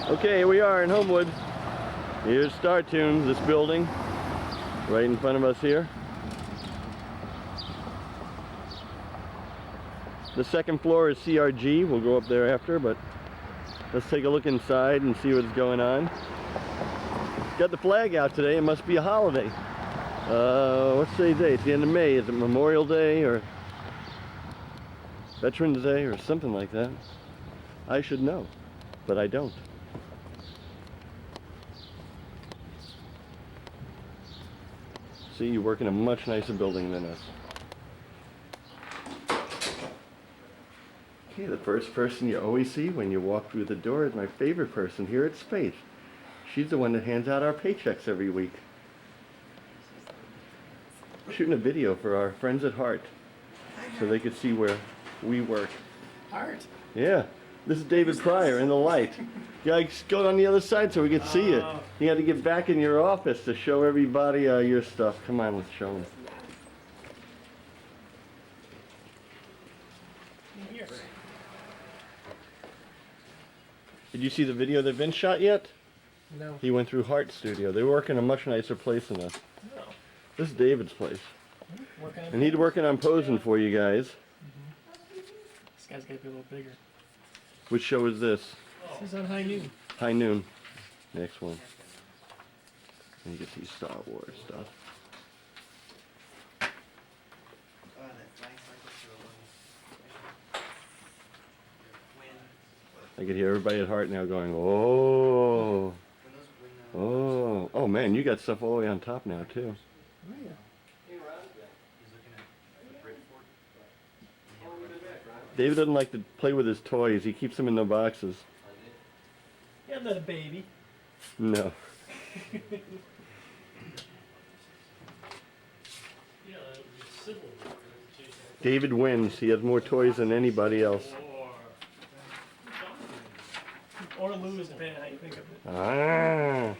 Okay, here we are in Homewood. Here's Startoons, this building, right in front of us here. The second floor is CRG. We'll go up there after, but let's take a look inside and see what's going on. Got the flag out today. It must be a holiday. What's today's day? It's the end of May. Is it Memorial Day or Veterans Day or something like that? I should know, but I don't. See, you work in a much nicer building than us. Okay, the first person you always see when you walk through the door is my favorite person here at Space. She's the one that hands out our paychecks every week. We're shooting a video for our friends at Heart so they could see where we work. Heart? Yeah. This is David Pryor in the light. You gotta go on the other side so we can see you. You got to get back in your office to show everybody your stuff. Come on, let's show them. Here. Did you see the video that Vince shot yet? No. He went through Heart Studio. They work in a much nicer place than us. No. This is David's place. Working on And he's working on posing for you guys. This guy's got to be a little bigger. Which show is this? This is on High Noon. High Noon. Next one. And you can see Star Wars stuff. I can hear everybody at Heart now going, oh, oh, oh man, you got stuff all the way on top now too. Oh, yeah. David doesn't like to play with his toys. He keeps them in the boxes. Yeah, I'm not a baby. No. David wins. He has more toys than anybody else. Or lose, depending on how you think of it. Ah.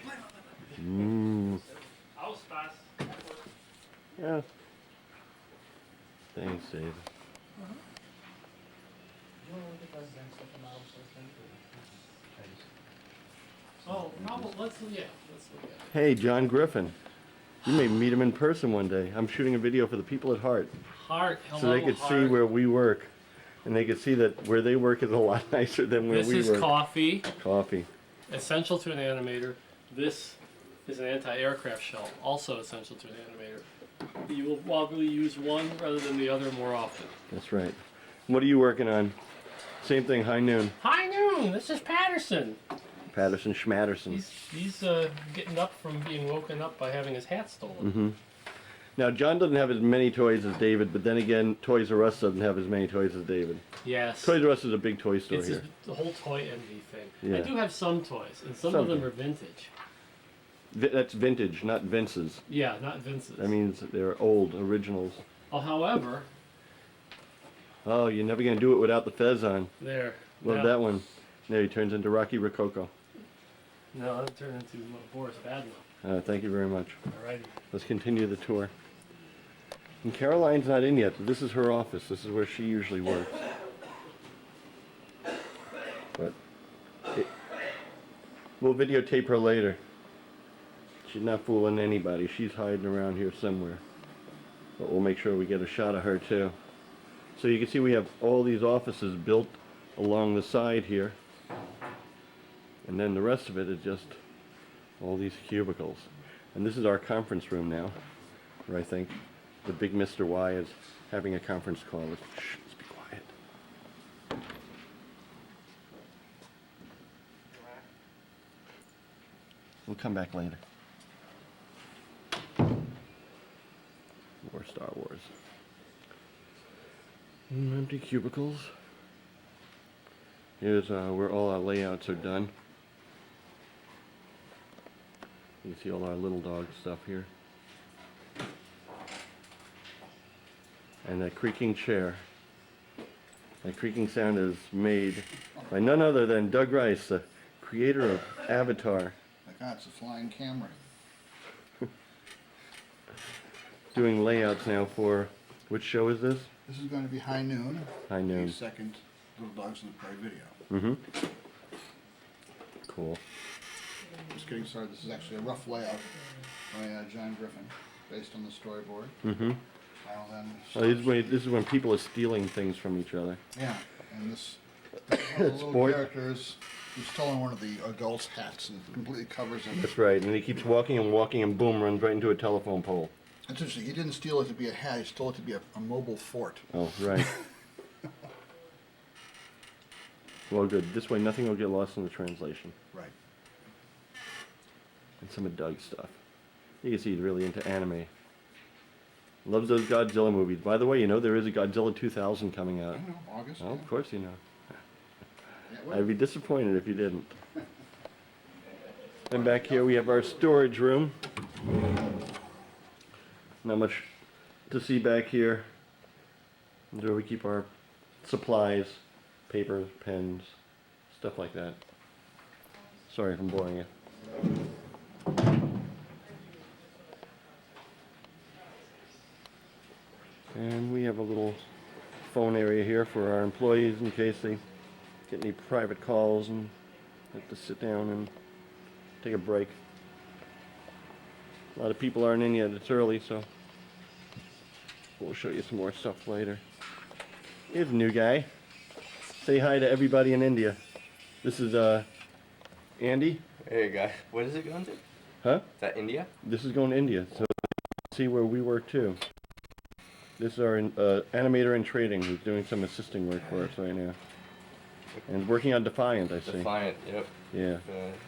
Yeah. Thanks, David. Oh, no, let's look at it. Hey, John Griffin. You may meet him in person one day. I'm shooting a video for the people at Heart. Heart, hello, so they could see where we work. And they could see that where they work is a lot nicer than where we work. This is coffee. Coffee. Essential to an animator. This is an anti-aircraft shell. Also essential to an animator. You will probably use one rather than the other more often. That's right. What are you working on? Same thing, High Noon. High Noon! This is Patterson. Patterson Schmatterson. He's getting up from being woken up by having his hat stolen. Mm-hmm. Now, John doesn't have as many toys as David, but then again, Toys R Us doesn't have as many toys as David. Yes. Toys R Us is a big toy store It's here. the whole toy envy thing. Yeah. I do have some toys, and some of them are vintage. That's vintage, not Vince's. Yeah, not Vince's. That means they're old, originals. Oh, however... Oh, you're never going to do it without the fez on. There. Love that one. There, he turns into Rocky Rococo. No, that'll turn into Boris Badlow. Thank you very much. Alrighty. Let's continue the tour. And Caroline's not in yet. This is her office. This is where she usually works. But we'll videotape her later. She's not fooling anybody. She's hiding around here somewhere. But we'll make sure we get a shot of her too. So you can see we have all these offices built along the side here. And then the rest of it is just all these cubicles. And this is our conference room now, where I think the big Mr. Y is having a conference call. Shh, let's be quiet. We'll come back later. More Star Wars. Empty cubicles. Here's where all our layouts are done. You can see all our little dog stuff here. And that creaking chair. That creaking sound is made by none other than Doug Rice, the creator of Avatar. My God, it's a flying camera. Doing layouts now for, which show is this? This is going to be High Noon. High Noon. The second Little Dogs in the Prairie video. Mm-hmm. cool. Just getting started. This is actually a rough layout by John Griffin, based on the storyboard. Mm-hmm. I'll then Oh, this is when people are stealing things from each other. yeah, and this one of the little Sport. characters who's stolen one of the adults' hats and completely covers him. That's right, and he keeps walking and boom, runs right into a telephone pole. It's interesting. He didn't steal it to be a hat. He stole it to be a mobile fort. Oh, right. Well, good. This way, nothing will get lost in the translation. Right. And some of Doug's stuff. You can see he's really into anime. Loves those Godzilla movies. By the way, you know there is a Godzilla 2000 coming I out. don't know. August. Oh, yeah. of course you know. Can't wait. I'd be disappointed if you didn't. And back here we have our storage room. Not much to see back here. This is where we keep our supplies, paper, pens, stuff like that. Sorry if I'm boring you. And we have a little phone area here for our employees in case they get any private calls and have to sit down and take a break. A lot of people aren't in yet. It's early, so we'll show you some more stuff later. Here's a new guy. Say hi to everybody in India. This is Andy. Hey guy, what is it going to? Huh? Is that India? This is going to India, so see where we work too. This is our animator in trading who's doing some assisting work for us right now. And working on Defiant, I see. Defiant, yep. Yeah,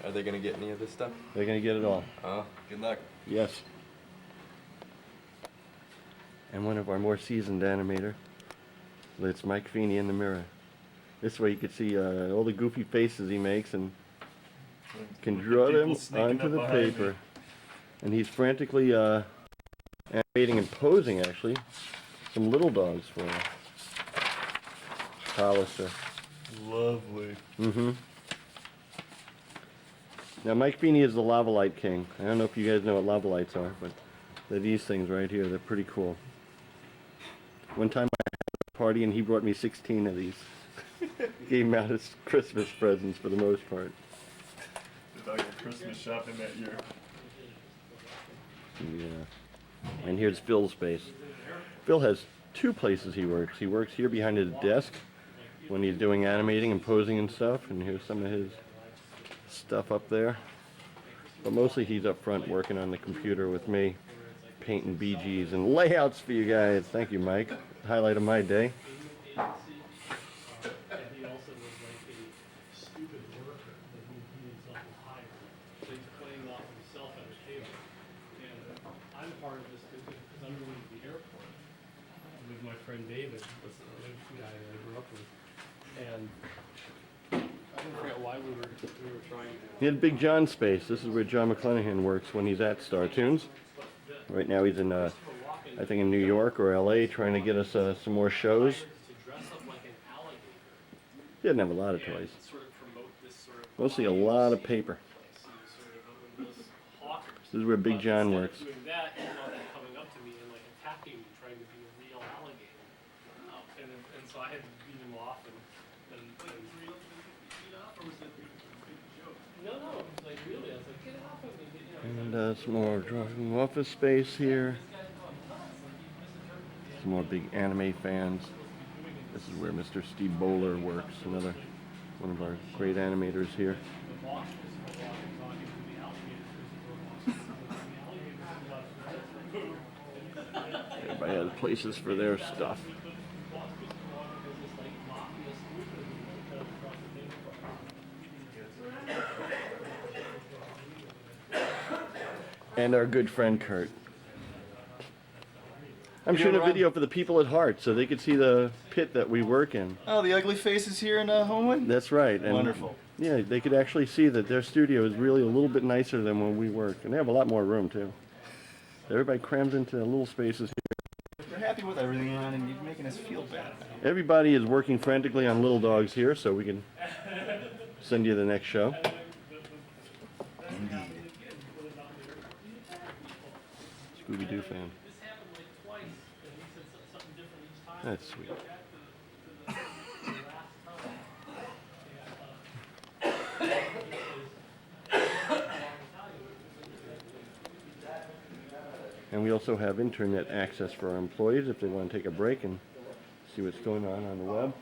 Are they gonna get any of this stuff? they're gonna get it all. Oh, good luck. Yes. And one of our more seasoned animator. That's Mike Feeney in the mirror. This way you can see all the goofy faces he makes and can draw them onto the paper. And he's frantically animating and posing, actually, some little dogs for Hollister. Lovely. Mm-hmm. Now, Mike Feeney is the lava light king. I don't know if you guys know what lava lights are, but they're these things right here. They're pretty cool. One time I had a party and he brought me 16 of these. Gave him out as Christmas presents for the most part. Did all your Christmas shopping that year? Yeah. And here's Phil's space. Phil has two places he works. He works here behind his desk when he's doing animating and posing and stuff, and here's some of his stuff up there. But mostly he's up front working on the computer with me, painting BGs and layouts for you guys. Thank you, Mike. Highlight of my day. He also was like a stupid worker that he himself was hired. So he's playing off of himself at a table. And I'm part of this because I'm going to the airport with my friend David, that's the guy that I grew up with. And I don't forget why we were trying to. He had Big John space. This is where John McClanahan works when he's at Startoons. Right now he's in, I think in New York or LA trying to get us some more shows. To dress up like an alligator He didn't have a lot of toys. and sort of promote this sort of Mostly a lot of paper. sort of those hawkers. This is where Big But John instead works. of doing that, he wound up coming up to me and like attacking me, trying to be a real alligator. And so I had to beat him off and no, it was like really, I was like, get off of me, you know. And some more drawing office space here. Some more big anime fans. This is where Mr. Steve Bowler works, another one of our great animators here. The boss was talking to the alligators. Everybody has places for their stuff. And our good friend Kurt. I'm shooting a video for the people at Heart so they could see the pit that we work in. Oh, the ugly faces here in Homewood? That's right. And Wonderful. yeah, they could actually see that their studio is really a little bit nicer than when we work. And they have a lot more room too. Everybody crams into little spaces here. We're happy with everything, Ron, and you're making us feel bad. Everybody is working frantically on little dogs here so we can send you the next show. Indeed. Scooby-Doo fan. This happened like twice, and he said something different each time. That's sweet. Back to the last time. And, And we also have internet access for our employees if they want to take a break and see what's going on the web.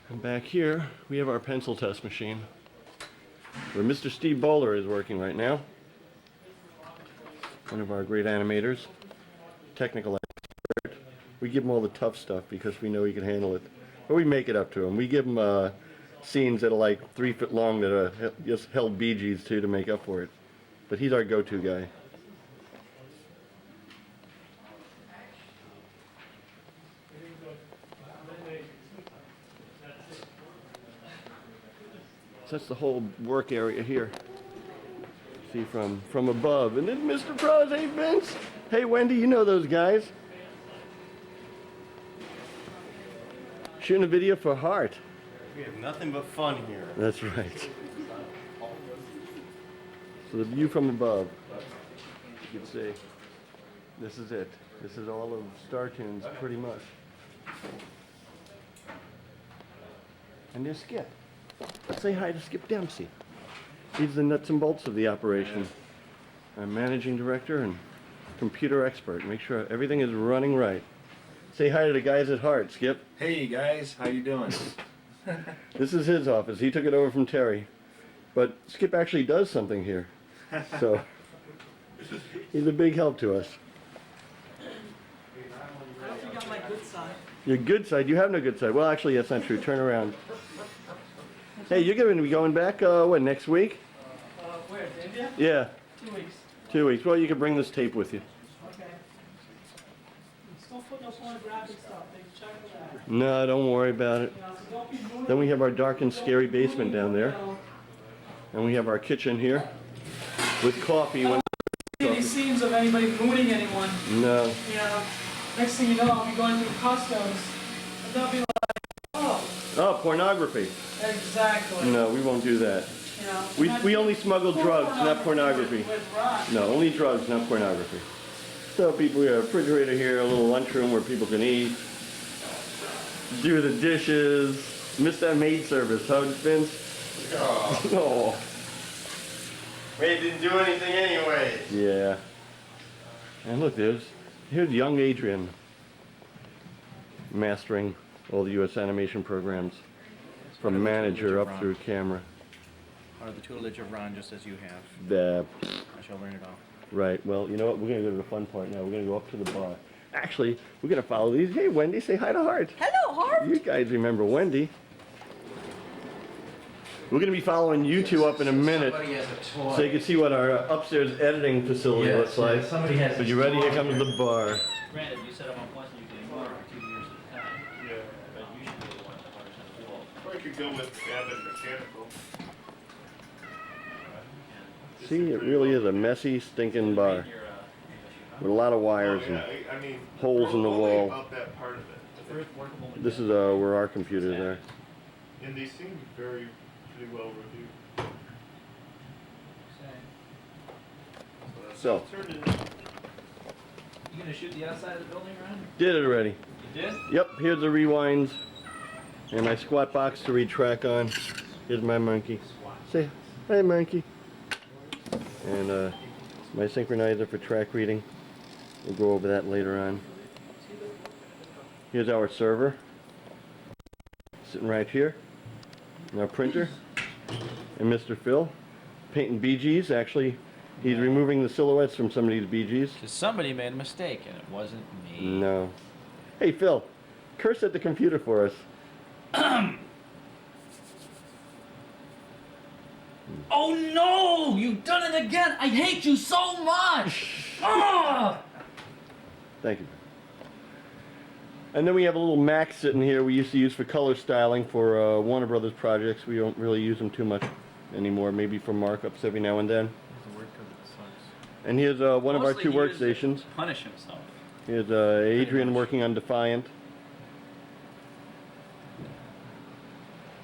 And back here, we have our pencil test machine, where Mr. Steve Bowler is working right now. One of our great animators, technical expert. We give him all the tough stuff because we know he can handle it. But we make it up to him. We give him scenes that are like 3 foot long that are just held Bee Gees to make up for it. But he's our go-to guy. So that's the whole work area here. See from above. And then Mr. Pros, hey Vince. Hey Wendy, you know those guys. Shooting a video for Heart. We have nothing but fun here. That's right. So the view from above, you can see, this is it. This is all of Startoons, pretty much. And there's Skip. Let's say hi to Skip Dempsey. He's the nuts and bolts of the operation. Our managing director and computer expert. Make sure everything is running right. Say hi to the guys at Heart, Skip. Hey guys, how you doing? This is his office. He took it over from Terry. But Skip actually does something here. So he's a big help to us. I hope you got my good side. Your good side? You have no good side. Well, actually, that's not true. Turn around. Hey, you're going to be going back, what, next week? Where, to India? Yeah, 2 weeks. 2 weeks. Well, you can bring this tape with you. Okay. Still put no pornographic stuff. They check for that. No, don't worry about it. You know, so don't be moving. Then we have our dark and scary basement down there. And we have our kitchen here with coffee. When Any scenes of anybody ruining anyone. No. You know, next thing you know, I'll be going through customs, and they'll be like, oh, Oh, pornography. exactly. No, we won't do that. You know, We only smuggle drugs, not pornography. With rock. No, only drugs, not pornography. So people, we have a refrigerator here, a little lunchroom where people can eat, do the dishes. Miss that maid service, huh, Vince? Oh. Wait, didn't do anything anyway. Yeah. And look, here's young Adrian mastering all the U.S. animation programs from manager up through camera. Or the tutelage of Ron, just as you have. I shall learn it all. Right, well, you know what? We're going to go to the fun part now. We're going to go up to the bar. Actually, we're going to follow these. Hey, Wendy, say hi to Hart. Hello, Hart. You guys remember Wendy. We're going to be following you two up in a minute so you can see what our upstairs editing facility looks like. Somebody has. So you ready? Here comes the bar. Granted, you set up on once and you're getting more for 2 years at a time. Yeah. But you should be the one that understands the wall. Or I could go with Abbott Mechanical. See, it really is a messy, stinking bar with a lot of wires and I mean, holes in the only wall. about that part of it. The first workable. This is where our computers are. And they seem very, pretty well reviewed. So, Turned in. You gonna shoot the outside of the building, Ron? did it already. You did? Yep, here's the rewinds and my squat box to read track on. Here's my monkey. Say, hey monkey. And my synchronizer for track reading. We'll go over that later on. Here's our server. Sitting right here. And our printer. And Mr. Phil. Painting Bee Gees. Actually, he's removing the silhouettes from some of these Bee Gees. Because somebody made a mistake and it wasn't me. No. Hey Phil, curse at the computer for us. Oh no! You've done it again! I hate you so much! Ah! Thank you. And then we have a little Mac sitting here we used to use for color styling for Warner Brothers projects. We don't really use them too much anymore, maybe for markups every now and then. The word code that sucks. And here's one of our Mostly two he used it to workstations. Punish himself. Here's Adrian working on Defiant.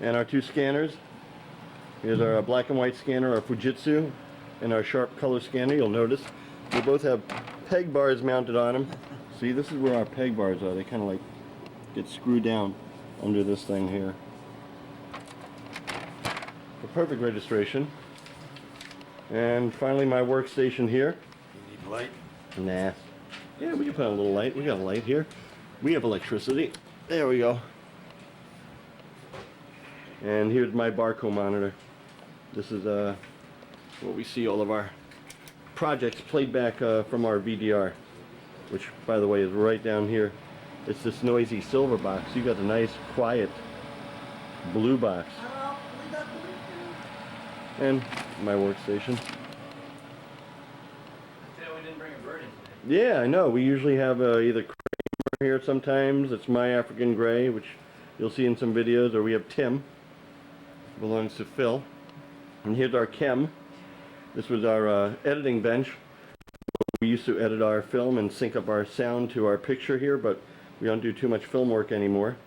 And our two scanners. Here's our black and white scanner, our Fujitsu, and our sharp color scanner. You'll notice they both have peg bars mounted on them. See, this is where our peg bars are. They kind of like get screwed down under this thing here. for perfect registration. And finally my workstation here. You need light? Nah. Yeah, we can put on a little light. We got a light here. We have electricity. There we go. And here's my barcode monitor. This is where we see all of our projects played back from our VDR, which by the way is right down here. It's this noisy silver box. You got a nice quiet blue box. And my workstation. We didn't bring a bird in today. Yeah, I know. We usually have either Kramer here sometimes. It's my African gray, which you'll see in some videos, or we have Tim. Belongs to Phil. And here's our chem. This was our editing bench. We used to edit our film and sync up our sound to our picture here, but we don't do too much film work anymore.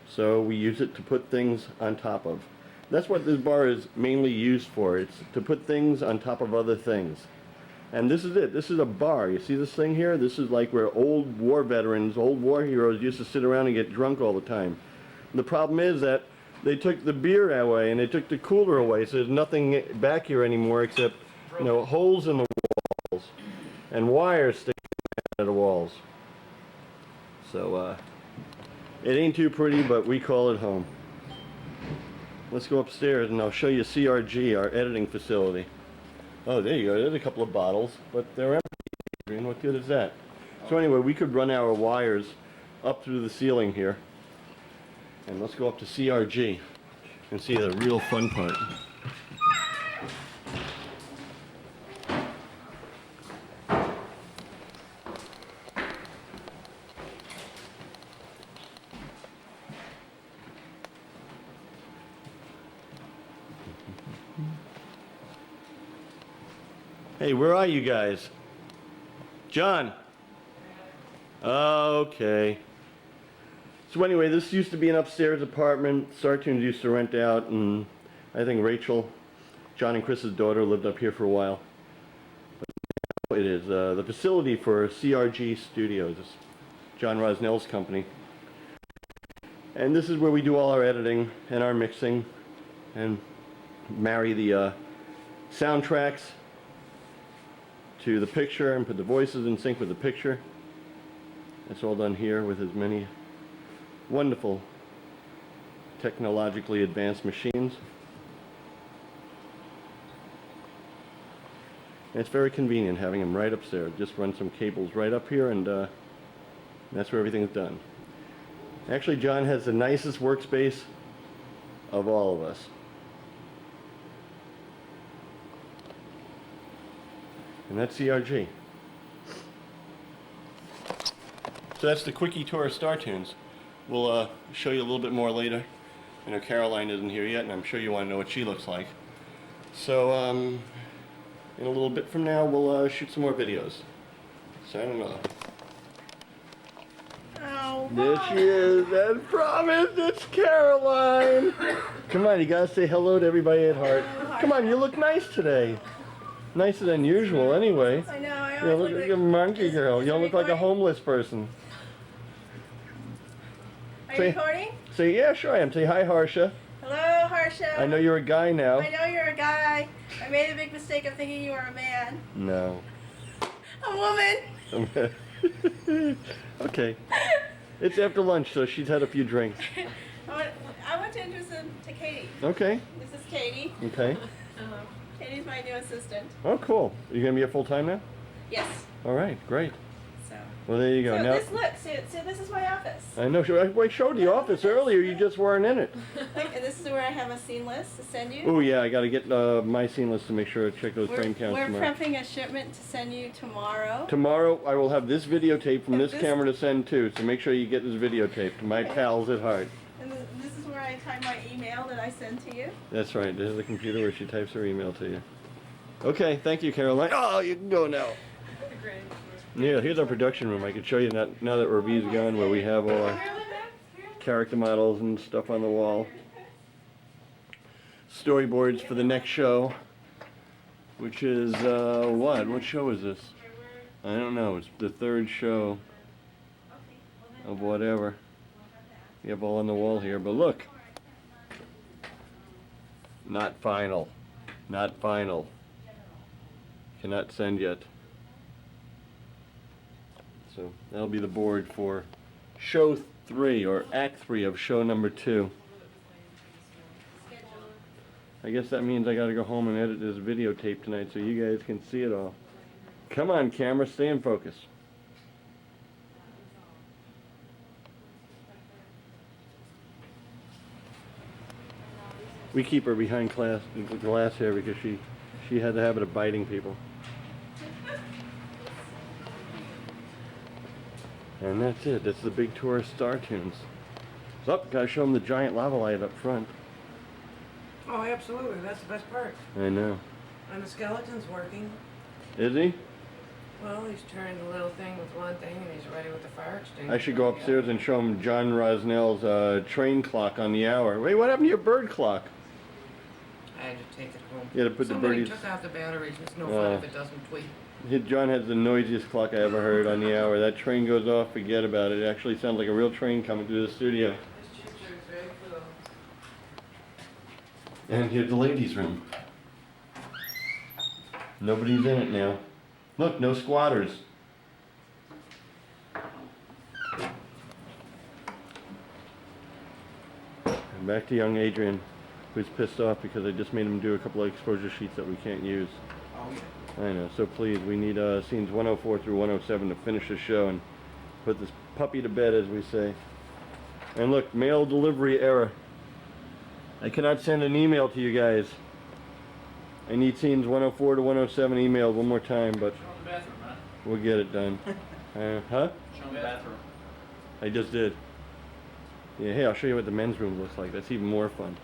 So we use it to put things on top of. That's what this bar is mainly used for. It's to put things on top of other things. And this is it. This is a bar. You see this thing here? This is like where old war veterans, old war heroes used to sit around and get drunk all the time. The problem is that they took the beer away and they took the cooler away, so there's nothing back here anymore except, you know, holes in the walls and wires sticking out of the walls. So it ain't too pretty, but we call it home. Let's go upstairs and I'll show you CRG, our editing facility. Oh, there you go. There's a couple of bottles, but they're empty. And what good is that? So anyway, we could run our wires up through the ceiling here. And let's go up to CRG and see the real fun part. Hey, where are you guys? John? Okay. So anyway, this used to be an upstairs apartment. Startoons used to rent out, and I think Rachel, John and Chris's daughter, lived up here for a while. But it is the facility for CRG Studios, it's John Rosnell's company. And this is where we do all our editing and our mixing and marry the soundtracks to the picture and put the voices in sync with the picture. It's all done here with as many wonderful technologically advanced machines. And it's very convenient having them right upstairs. Just run some cables right up here and that's where everything's done. Actually, John has the nicest workspace of all of us. And that's CRG. So that's the quickie tour of Startoons. We'll show you a little bit more later. I know Caroline isn't here yet, and I'm sure you want to know what she looks like. So in a little bit from now, we'll shoot some more videos. So I don't know. Oh, There she is, as promised, it's Caroline! Come on, you gotta say hello to everybody at heart. Come on, you look nice today. Nicer than usual, anyway. I know, I You always look like a monkey girl. You don't look like a recording? homeless person. Are Say- you recording? Say, yeah, sure I am. Say hi, Harsha. Hello, Harsha. I know you're a guy now. I know you're a guy. I made a big mistake of thinking you were a man. No. A woman. Okay. It's after lunch, so she's had a few drinks. I want to introduce him to Katie. Okay. This is Katie. Okay. Katie's my new assistant. Oh, cool. Are you gonna be here full time now? Yes. All right. Great. So. Well, there you go. So Now. this is my office. I know. I showed the office earlier. You just weren't in it. Look, and this is where I have a scene list to send you. Oh yeah, I got to get my scene list to make sure I check those frame counts We're tomorrow. prepping a shipment to send you tomorrow. Tomorrow I will have this videotape from this This- camera to send too, so make sure you get this videotape to my pals at heart. And this is where I type my email that I send to you. That's right. There's the computer where she types her email to you. Okay, thank you, Caroline. Oh, you can go now. Yeah, here's our production room. I can show you now that Ravie's gone, where we have all our character models and stuff on the wall. Storyboards for the next show, which is what? What show is this? I don't know. It's the third show of whatever. You have all on the wall here, but look. Not final. Not final. Cannot send yet. So that'll be the board for show 3 or act 3 of show number 2. I guess that means I gotta go home and edit this videotape tonight so you guys can see it all. Come on, camera, stay in focus. We keep her behind glass here because she has a habit of biting people. And that's it. That's the big tour of Startoons. So, gotta show them the giant lava light up front. Oh, absolutely. That's the best part. I know. And the skeleton's working. Is he? Well, he's turned the little thing with one thing and he's ready with the fire extinguisher. I should go upstairs and show him John Rosnell's train clock on the hour. Wait, what happened to your bird clock? I had to take it home. You had to put Somebody the birdies. took out the batteries. It's no fun if it doesn't tweet. John has the noisiest clock I ever heard on the hour. That train goes off, forget about it. It actually sounds like a real train coming through the studio. This chipper is very cool. And here's the ladies' room. Nobody's in it now. Look, no squatters. And back to young Adrian, who's pissed off because I just made him do a couple of exposure sheets that we can't use. Oh, yeah. I know, so please, we need scenes 104 through 107 to finish the show and put this puppy to bed, as we say. And look, mail delivery error. I cannot send an email to you guys. I need scenes 104 to 107 emailed one more time, but Show 'em the bathroom, man. we'll get it done. Huh? Show 'em the bathroom. I just did. Yeah, hey, I'll show you what the men's room looks like. That's even more fun.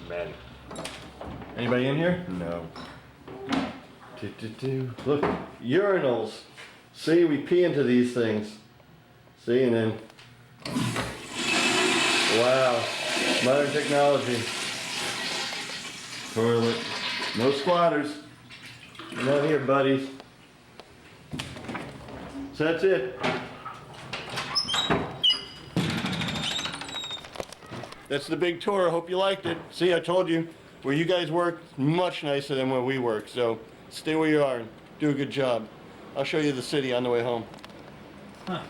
Men. Anybody in here? No. Look, urinals. See, we pee into these things. See, and then... Wow. Modern technology. Toilet. No squatters. Not here, buddies. So that's it. That's the big tour. I hope you liked it. See, I told you, where you guys work, much nicer than where we work. So stay where you are and do a good job. I'll show you the city on the way home. Huh.